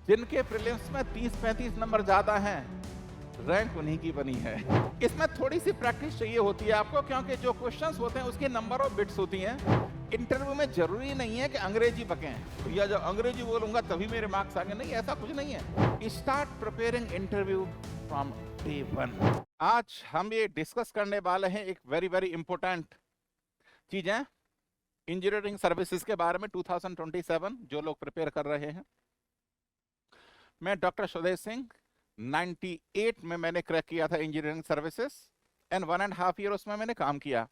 जिनके प्रीलिम्स में 30-35 नंबर ज्यादा हैं, रैंक उन्हीं की बनी है। इसमें थोड़ी सी प्रैक्टिस चाहिए होती है आपको, क्योंकि जो क्वेश्चंस होते हैं उसके नंबर ऑफ बिट्स होती हैं। इंटरव्यू में जरूरी नहीं है कि अंग्रेजी बकें, या जब अंग्रेजी बोलूंगा तभी मेरे मार्क्स आएंगे, नहीं, ऐसा कुछ नहीं है। Start preparing interview from day 1। आज हम ये डिस्कस करने वाले हैं एक वेरी वेरी इंपॉर्टेंट चीज है, इंजीनियरिंग सर्विसेज के बारे में 2027 जो लोग प्रिपेयर कर रहे हैं। मैं डॉक्टर सुदेश सिंह, 98 में मैंने क्रैक किया था इंजीनियरिंग सर्विसेज, एंड 1.5 ईयर उसमें मैंने काम किया,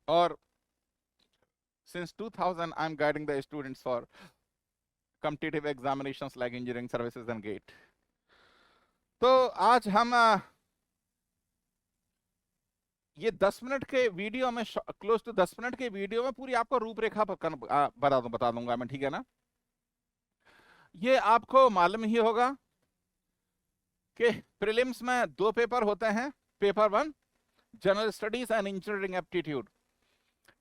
और since 2000 I'm guiding the students for competitive examinations like engineering services and GATE। तो आज हम ये 10 मिनट के वीडियो में, क्लोज टू 10 मिनट के वीडियो में पूरी आपको रूपरेखा बता दूंगा मैं, ठीक है ना। ये आपको मालूम ही होगा कि प्रीलिम्स में 2 पेपर होते हैं। Paper 1 general studies and engineering aptitude.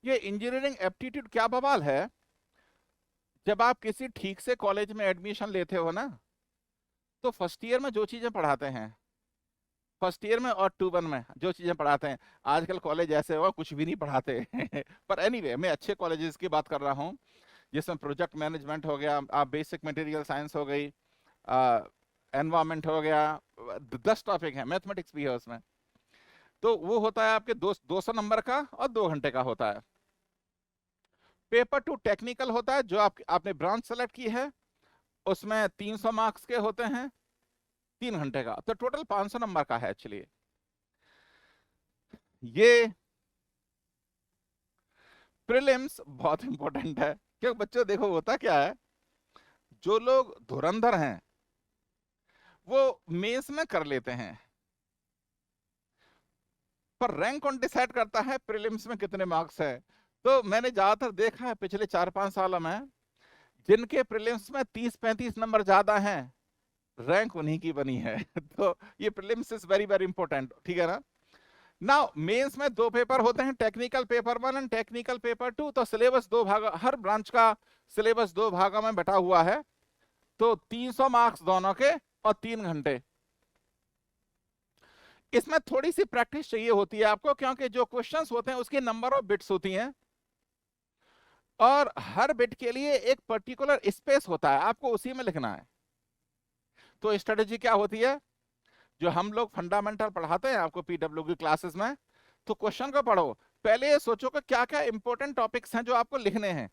ये इंजीनियरिंग एप्टीट्यूड क्या बवाल है, जब आप किसी ठीक से कॉलेज में एडमिशन लेते हो ना, तो फर्स्ट ईयर में जो चीजें पढ़ाते हैं, फर्स्ट ईयर में और 2-1 में जो चीजें पढ़ाते हैं, आजकल कॉलेज ऐसे हो कुछ भी नहीं पढ़ाते पर एनीवे मैं अच्छे कॉलेजेस की बात कर रहा हूँ, जिसमें प्रोजेक्ट मैनेजमेंट हो गया, आप बेसिक मटेरियल साइंस हो गई, एनवायरमेंट हो गया, 10 टॉपिक है, मैथमेटिक्स भी है उसमें। तो वो होता है आपके 200 नंबर का और 2 घंटे का होता है। पेपर 2 टेक्निकल होता है, जो आपने ब्रांच सेलेक्ट की है, उसमें 300 मार्क्स के होते हैं, 3 घंटे का, तो टोटल 500 नंबर का है एक्चुअली। ये प्रीलिम्स बहुत इंपॉर्टेंट है, क्योंकि बच्चों देखो होता क्या है, जो लोग धुरंधर हैं वो मेंस में कर लेते हैं, पर रैंक कौन डिसाइड करता है प्रीलिम्स में कितने मार्क्स है। तो मैंने ज्यादातर देखा है पिछले 4-5 सालों में, जिनके प्रीलिम्स में 30-35 नंबर ज्यादा हैं, रैंक उन्हीं की बनी है तो ये prelims is very very important, ठीक है ना। नाउ मेंस में 2 पेपर होते हैं, technical paper 1 and technical paper 2। तो सिलेबस 2 भाग, हर ब्रांच का सिलेबस 2 भागों में बटा हुआ है, तो 300 मार्क्स दोनों के और 3 घंटे। इसमें थोड़ी सी प्रैक्टिस चाहिए होती है आपको, क्योंकि जो क्वेश्चंस होते हैं उसकी नंबर ऑफ बिट्स होती हैं, और हर बिट के लिए एक पर्टिकुलर स्पेस होता है, आपको उसी में लिखना है। तो स्ट्रेटेजी क्या होती है, जो हम लोग फंडामेंटल पढ़ाते हैं आपको पीडब्ल्यू की क्लासेस में, तो क्वेश्चन को पढ़ो, पहले ये सोचो कि क्या क्या इंपॉर्टेंट टॉपिक्स हैं जो आपको लिखने हैं,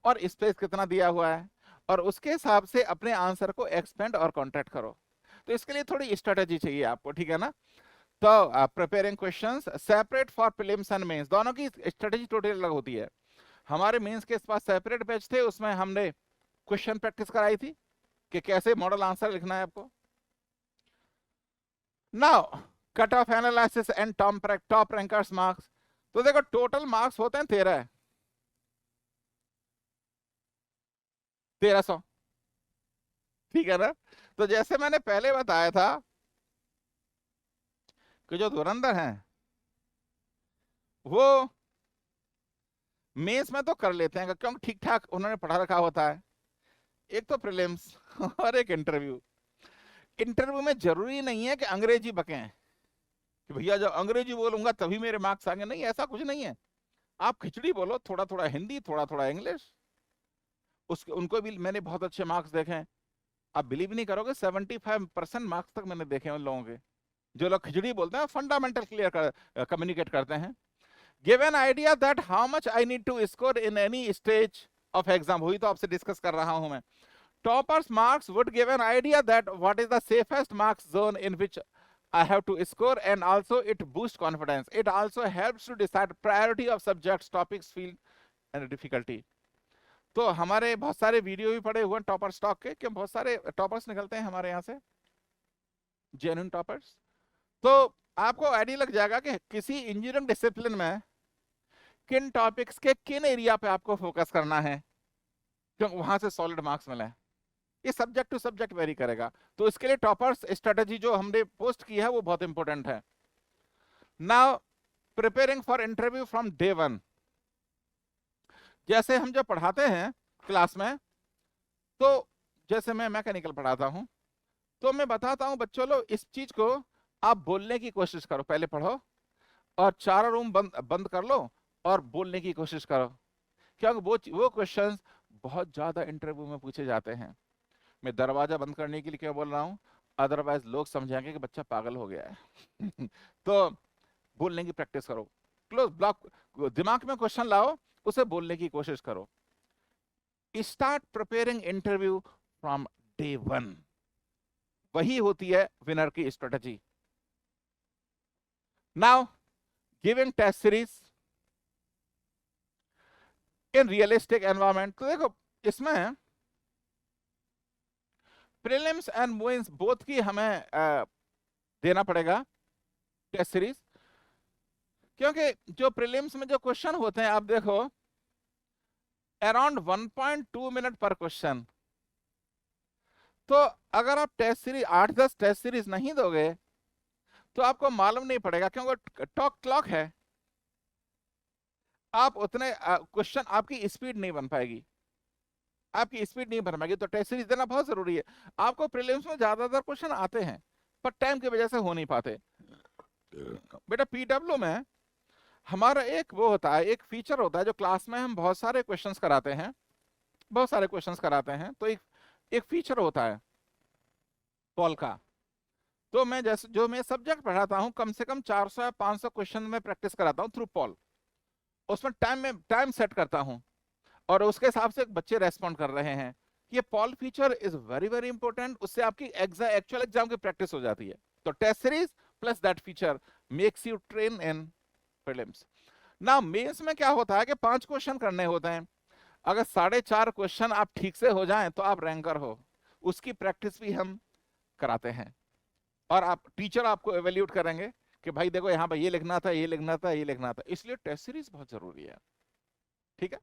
और स्पेस कितना दिया हुआ है, और उसके हिसाब से अपने आंसर को एक्सपेंड और कॉन्ट्रैक्ट करो। तो इसके लिए थोड़ी स्ट्रेटेजी चाहिए आपको, ठीक है ना। तो preparing questions separate for prelims and mains, दोनों की स्ट्रेटेजी टोटली अलग होती है। हमारे मेंस के पास सेपरेट बैच थे, उसमें हमने क्वेश्चन प्रैक्टिस कराई थी कि कैसे मॉडल आंसर लिखना है आपको। Now cut off analysis and top rankers marks. तो देखो टोटल मार्क्स होते हैं 1300, ठीक है ना। तो जैसे मैंने पहले बताया था कि जो धुरंधर हैं वो मेंस में तो कर लेते हैं, क्योंकि ठीक ठाक उन्होंने पढ़ा रखा होता है। एक तो प्रीलिम्स और एक इंटरव्यू। इंटरव्यू में जरूरी नहीं है कि अंग्रेजी बकें, कि भैया जब अंग्रेजी बोलूंगा तभी मेरे मार्क्स आएंगे, नहीं, ऐसा कुछ नहीं है। आप खिचड़ी बोलो, थोड़ा थोड़ा हिंदी, थोड़ा थोड़ा इंग्लिश, उसके उनको भी मैंने बहुत अच्छे मार्क्स देखे हैं। आप बिलीव नहीं करोगे, 75% मार्क्स तक मैंने देखे हैं उन लोगों के, जो लोग खिचड़ी बोलते हैं, फंडामेंटल क्लियर कम्युनिकेट करते हैं। Give an idea that how much I need to score in any stage of exam, वही तो आपसे डिस्कस कर रहा हूं मैं। Toppers marks would give an idea that what is the safest marks zone in which I have to score, and also it boosts confidence. It also helps to decide priority of subjects, topics, field and difficulty. तो हमारे बहुत सारे video भी पड़े हुए हैं topper stock के, क्यों बहुत सारे टॉपर्स निकलते हैं हमारे यहाँ से, जेन्युइन टॉपर्स। तो आपको आइडिया लग जाएगा कि किसी इंजीनियरिंग डिसिप्लिन में किन टॉपिक्स के किन एरिया पे आपको फोकस करना है, क्यों वहां से सॉलिड मार्क्स मिले। ये सब्जेक्ट टू सब्जेक्ट वेरी करेगा। तो इसके लिए टॉपर्स स्ट्रेटेजी जो हमने पोस्ट की है वो बहुत इंपॉर्टेंट है। Now preparing for interview from day 1। जैसे हम जब पढ़ाते हैं क्लास में, तो जैसे मैं मैकेनिकल पढ़ाता हूं, तो मैं बताता हूं बच्चों लो इस चीज को आप बोलने की कोशिश करो, पहले पढ़ो और चारों रूम बंद बंद कर लो और बोलने की कोशिश करो, क्योंकि वो क्वेश्चंस बहुत ज्यादा इंटरव्यू में पूछे जाते हैं। मैं दरवाजा बंद करने के लिए क्यों बोल रहा हूँ, अदरवाइज लोग समझेंगे कि बच्चा पागल हो गया है। तो बोलने की प्रैक्टिस करो, क्लोज ब्लॉक दिमाग में क्वेश्चन लाओ, उसे बोलने की कोशिश करो। Start preparing interview from day one, वही होती है विनर की strategy. Now giving test series in realistic environment, तो देखो इसमें प्रीलिम्स एंड मेंस बोथ की हमें देना पड़ेगा टेस्ट सीरीज, क्योंकि जो प्रीलिम्स में जो क्वेश्चन होते हैं आप देखो अराउंड 1.2 मिनट पर क्वेश्चन, तो अगर आप टेस्ट सीरीज 8-10 टेस्ट सीरीज नहीं दोगे तो आपको मालूम नहीं पड़ेगा, क्योंकि टॉक क्लॉक है, आप उतने क्वेश्चन आपकी स्पीड नहीं बन पाएगी, आपकी स्पीड नहीं बन पाएगी। तो टेस्ट सीरीज देना बहुत जरूरी है। आपको प्रीलिम्स में ज्यादातर क्वेश्चन आते हैं पर टाइम की वजह से हो नहीं पाते। बेटा पीडब्ल्यू में हमारा एक वो होता है, एक फीचर होता है जो क्लास में हम बहुत सारे क्वेश्चंस कराते हैं, बहुत सारे क्वेश्चंस कराते हैं, तो एक फीचर होता है पॉल का। तो मैं जैसे जो मैं सब्जेक्ट पढ़ाता हूं कम से कम 400 या 500 क्वेश्चन में प्रैक्टिस कराता हूं थ्रू पॉल, उसमें टाइम सेट करता हूं और उसके हिसाब से बच्चे रेस्पॉन्ड कर रहे हैं। ये Paul feature is very very important, उससे आपकी एक्चुअल एग्जाम की प्रैक्टिस हो जाती है। तो test series plus that feature makes you train in prelims. ना मेंस में क्या होता है कि 5 क्वेश्चन करने होते हैं, अगर 4.5 क्वेश्चन आप ठीक से हो जाएं तो आप रैंकर हो, उसकी प्रैक्टिस भी हम कराते हैं और आप टीचर आपको एवेल्यूट करेंगे कि भाई देखो यहाँ पर ये लिखना था, ये लिखना था, ये लिखना था, इसलिए टेस्ट सीरीज बहुत जरूरी है। ठीक है,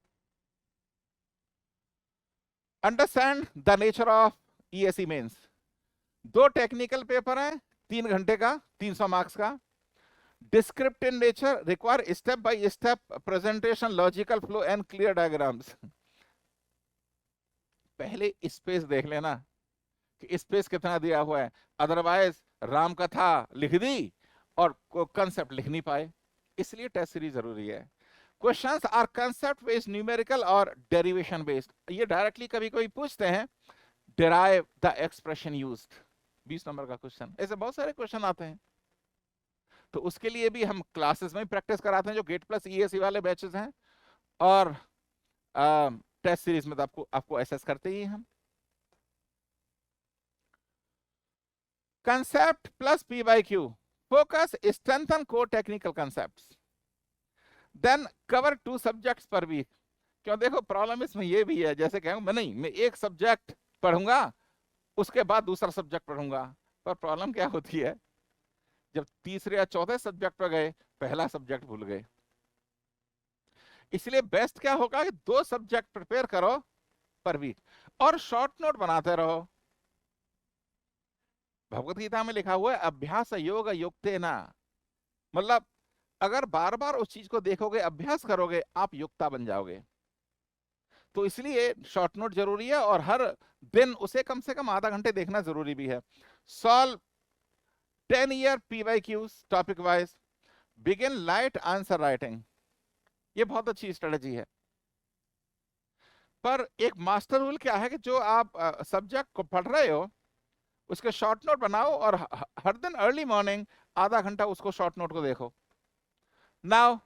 understand the nature of ESE mains. 2 technical paper हैं, 3 घंटे का, 300 मार्क्स का। Descriptive in nature, require step by step presentation, logical flow and clear diagrams. पहले स्पेस देख लेना कि स्पेस कितना दिया हुआ है, अदरवाइज राम कथा लिख दी और कंसेप्ट लिख नहीं पाए, इसलिए टेस्ट सीरीज जरूरी है। Questions are concept based, numerical और डेरिवेशन बेस्ड। ये डायरेक्टली कभी कोई पूछते हैं, derive the expression used, 20 number का क्वेश्चन, ऐसे बहुत सारे क्वेश्चन आते हैं। तो उसके लिए भी हम क्लासेस में प्रैक्टिस कराते हैं जो गेट प्लस ईएसई वाले बैचेस हैं, और टेस्ट सीरीज में तो आपको एसेस करते ही हम। Concept plus P Y Q, focus strengthen core technical concepts, then cover 2 subjects पर वीक। क्यों देखो प्रॉब्लम इसमें ये भी है, जैसे कहूँ मैं नहीं, मैं एक सब्जेक्ट पढ़ूंगा उसके बाद दूसरा सब्जेक्ट पढ़ूंगा, पर प्रॉब्लम क्या होती है, जब तीसरे या चौथे सब्जेक्ट पर गए पहला सब्जेक्ट भूल गए। इसलिए बेस्ट क्या होगा कि 2 सब्जेक्ट प्रिपेयर करो पर वीक और शॉर्ट नोट बनाते रहो। भगवत गीता में लिखा हुआ है अभ्यास योग युक्तेना, मतलब अगर बार बार उस चीज को देखोगे, अभ्यास करोगे, आप युक्ता बन जाओगे। तो इसलिए शॉर्ट नोट जरूरी है और हर दिन उसे कम से कम आधा घंटे देखना जरूरी भी है। Solve 10 year PYQs topic wise, begin light answer writing, ये बहुत अच्छी स्ट्रेटजी है। पर एक मास्टर रूल क्या है कि जो आप सब्जेक्ट को पढ़ रहे हो उसके शॉर्ट नोट बनाओ और हर दिन अर्ली मॉर्निंग आधा घंटा उसको शॉर्ट नोट को देखो। Now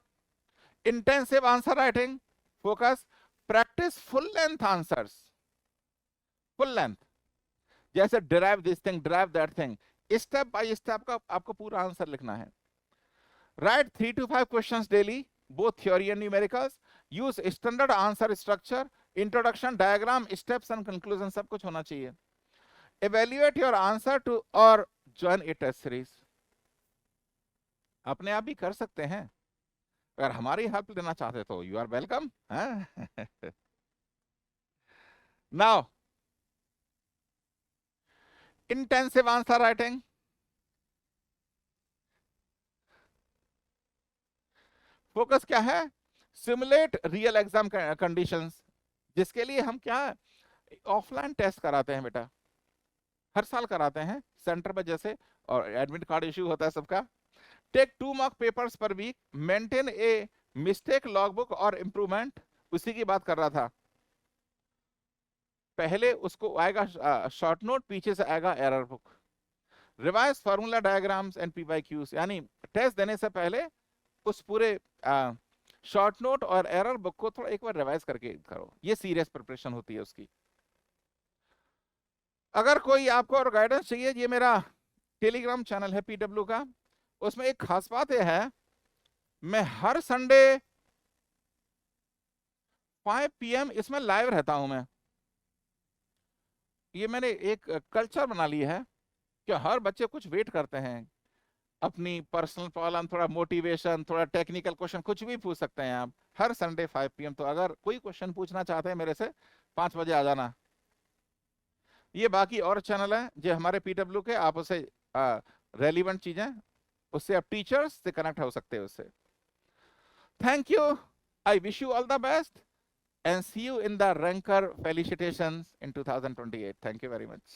intensive answer writing, focus, practice full length answers, full length, जैसे derive this thing, derive that thing, step by step का आपको पूरा आंसर लिखना है। Write 3 to 5 questions daily, both theory and numericals, use standard answer structure, introduction, diagram, steps and conclusion, सब कुछ होना चाहिए। evaluate your answer to or join a test series, अपने आप भी कर सकते हैं, अगर हमारी हेल्प लेना चाहते तो you are welcome. Now intensive answer writing, focus क्या है, सिमुलेट रियल एग्जाम कंडीशंस, जिसके लिए हम क्या ऑफलाइन टेस्ट कराते हैं बेटा, हर साल कराते हैं सेंटर पर जैसे, और एडमिट कार्ड इश्यू होता है सबका। टेक 2 मॉक पेपर्स पर week, maintain a mistake logbook और इम्प्रूवमेंट, उसी की बात कर रहा था। पहले उसको आएगा शॉर्ट नोट, पीछे से आएगा error book. Revise formula diagrams and PYQs, यानी टेस्ट देने से पहले उस पूरे शॉर्ट नोट और एरर बुक को थोड़ा एक बार रिवाइज करके करो, ये सीरियस प्रिपरेशन होती है उसकी। अगर कोई आपको और गाइडेंस चाहिए, ये मेरा टेलीग्राम चैनल है पीडब्ल्यू का, उसमें एक खास बात यह है, मैं हर संडे 5 PM इसमें लाइव रहता हूं मैं। ये मैंने एक कल्चर बना ली है कि हर बच्चे कुछ वेट करते हैं, अपनी पर्सनल प्रॉब्लम, थोड़ा मोटिवेशन, थोड़ा टेक्निकल क्वेश्चन, कुछ भी पूछ सकते हैं आप हर संडे 5 PM। तो अगर कोई क्वेश्चन पूछना चाहते हैं मेरे से, 5 बजे आ जाना। ये बाकी और चैनल है जो हमारे पीडब्ल्यू के, आप उसे रेलिवेंट चीजें, उससे आप टीचर्स से कनेक्ट हो सकते हो उससे। Thank you, I wish you all the best and see you in the Ranker felicitations in 2028. Thank you very much.